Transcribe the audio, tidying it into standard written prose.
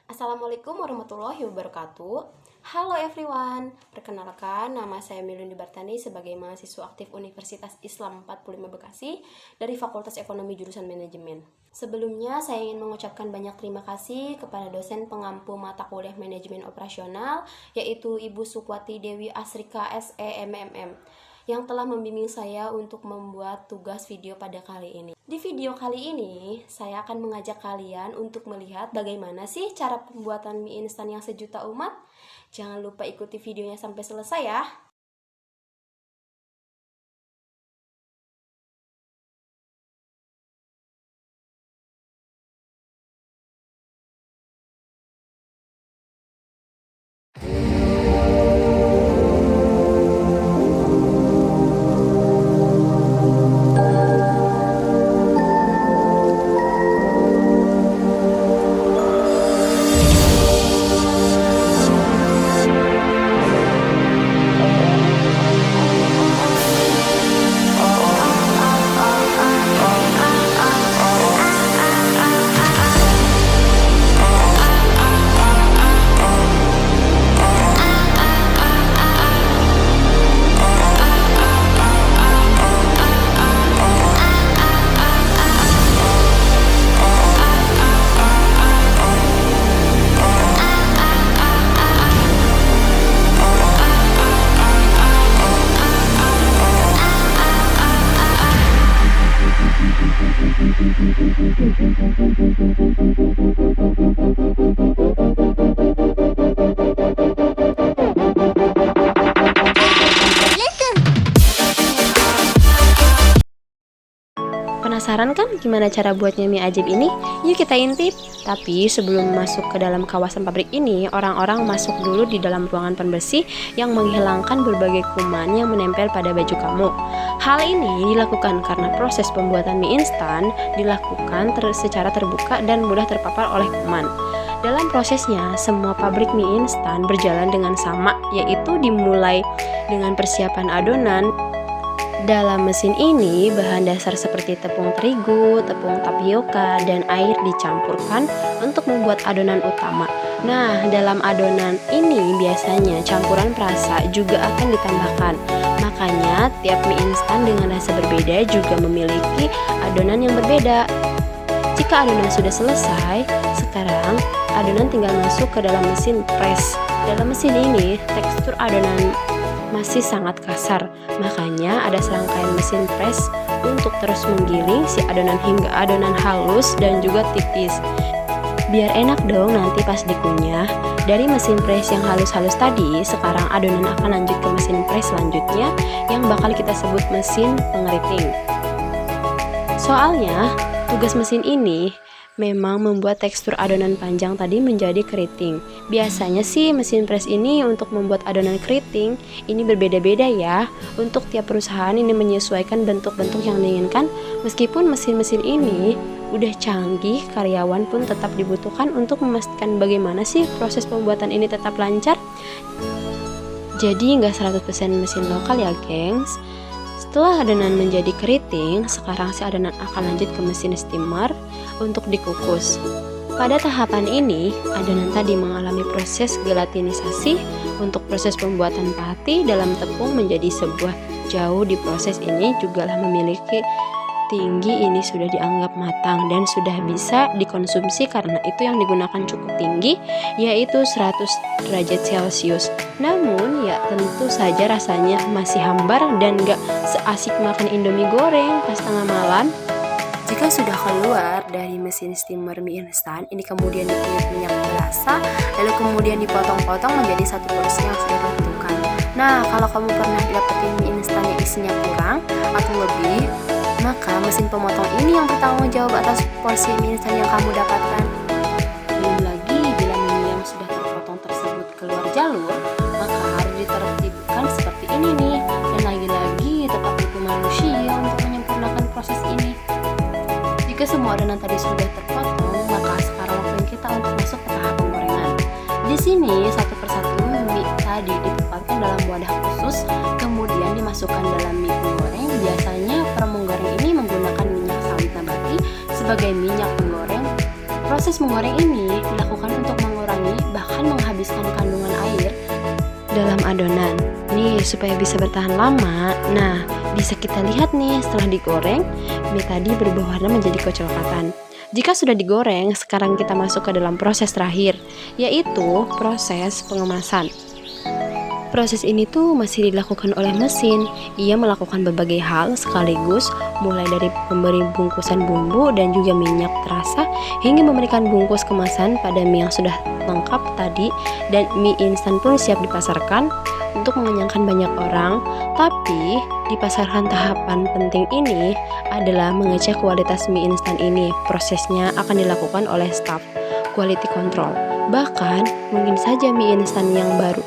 Assalamualaikum warahmatullahi wabarakatuh. Halo everyone, perkenalkan nama saya Milun Dibartani sebagai mahasiswa aktif Universitas Islam 45 Bekasi dari Fakultas Ekonomi Jurusan Manajemen. Sebelumnya saya ingin mengucapkan banyak terima kasih kepada dosen pengampu mata kuliah Manajemen Operasional yaitu Ibu Sukwati Dewi Asrika SEMMM yang telah membimbing saya untuk membuat tugas video pada kali ini. Di video kali ini, saya akan mengajak kalian untuk melihat bagaimana sih cara pembuatan mie instan yang sejuta umat. Jangan lupa ikuti videonya sampai selesai ya. Penasaran kan gimana cara buatnya mie ajaib ini? Yuk kita intip. Tapi sebelum masuk ke dalam kawasan pabrik ini, orang-orang masuk dulu di dalam ruangan pembersih yang menghilangkan berbagai kuman yang menempel pada baju kamu. Hal ini dilakukan karena proses pembuatan mie instan dilakukan secara terbuka dan mudah terpapar oleh kuman. Dalam prosesnya, semua pabrik mie instan berjalan dengan sama, yaitu dimulai dengan persiapan adonan. Dalam mesin ini, bahan dasar seperti tepung terigu, tepung tapioka, dan air dicampurkan untuk membuat adonan utama. Nah, dalam adonan ini biasanya campuran perasa juga akan ditambahkan. Makanya, tiap mie instan dengan rasa berbeda juga memiliki adonan yang berbeda. Jika adonan sudah selesai, sekarang adonan tinggal masuk ke dalam mesin press. Dalam mesin ini, tekstur adonan masih sangat kasar, makanya ada serangkaian mesin press untuk terus menggiling si adonan hingga adonan halus dan juga tipis. Biar enak dong nanti pas dikunyah. Dari mesin press yang halus-halus tadi, sekarang adonan akan lanjut ke mesin press selanjutnya yang bakal kita sebut mesin pengeriting. Soalnya, tugas mesin ini memang membuat tekstur adonan panjang tadi menjadi keriting. Biasanya sih mesin press ini untuk membuat adonan keriting ini berbeda-beda ya. Untuk tiap perusahaan ini menyesuaikan bentuk-bentuk yang diinginkan. Meskipun mesin-mesin ini udah canggih, karyawan pun tetap dibutuhkan untuk memastikan bagaimana sih proses pembuatan ini tetap lancar. Jadi nggak 100% mesin lokal ya gengs. Setelah adonan menjadi keriting, sekarang si adonan akan lanjut ke mesin steamer untuk dikukus. Pada tahapan ini, adonan tadi mengalami proses gelatinisasi untuk proses pembuatan pati dalam tepung menjadi sebuah jauh. Di proses ini juga memiliki tinggi ini sudah dianggap matang dan sudah bisa dikonsumsi karena itu yang digunakan cukup tinggi, yaitu 100 derajat Celcius. Namun ya tentu saja rasanya masih hambar dan gak seasik makan indomie goreng pas tengah malam. Jika sudah keluar dari mesin steamer mie instan, ini kemudian dikunyah minyak berasa, lalu kemudian dipotong-potong menjadi satu porsi yang sudah ditentukan. Nah, kalau kamu pernah dapetin mie instan yang isinya kurang atau lebih, maka mesin pemotong ini yang bertanggung jawab atas porsi mie instan yang kamu dapatkan. Belum lagi bila mie yang sudah terpotong tersebut keluar jalur, maka harus ditertibkan seperti ini nih. Dan lagi-lagi tetap butuh manusia untuk menyempurnakan proses ini. Jika semua adonan tadi sudah terpotong, maka sekarang waktunya kita untuk masuk ke tahap penggorengan. Di sini satu persatu mie tadi ditempatkan dalam wadah khusus, kemudian dimasukkan dalam mie penggoreng. Biasanya para menggoreng ini menggunakan minyak sawit nabati sebagai minyak penggoreng. Proses menggoreng ini dilakukan untuk mengurangi bahkan menghabiskan kandungan air dalam adonan. Nih, supaya bisa bertahan lama. Nah, bisa kita lihat nih setelah digoreng, mie tadi berubah warna menjadi kecoklatan. Jika sudah digoreng, sekarang kita masuk ke dalam proses terakhir, yaitu proses pengemasan. Proses ini tuh masih dilakukan oleh mesin. Ia melakukan berbagai hal sekaligus, mulai dari memberi bungkusan bumbu dan juga minyak terasa, hingga memberikan bungkus kemasan pada mie yang sudah lengkap tadi, dan mie instan pun siap dipasarkan untuk mengenyangkan banyak orang. Tapi di pasaran tahapan penting ini adalah mengecek kualitas mie instan ini. Prosesnya akan dilakukan oleh staf quality control. Bahkan mungkin saja mie instan yang baru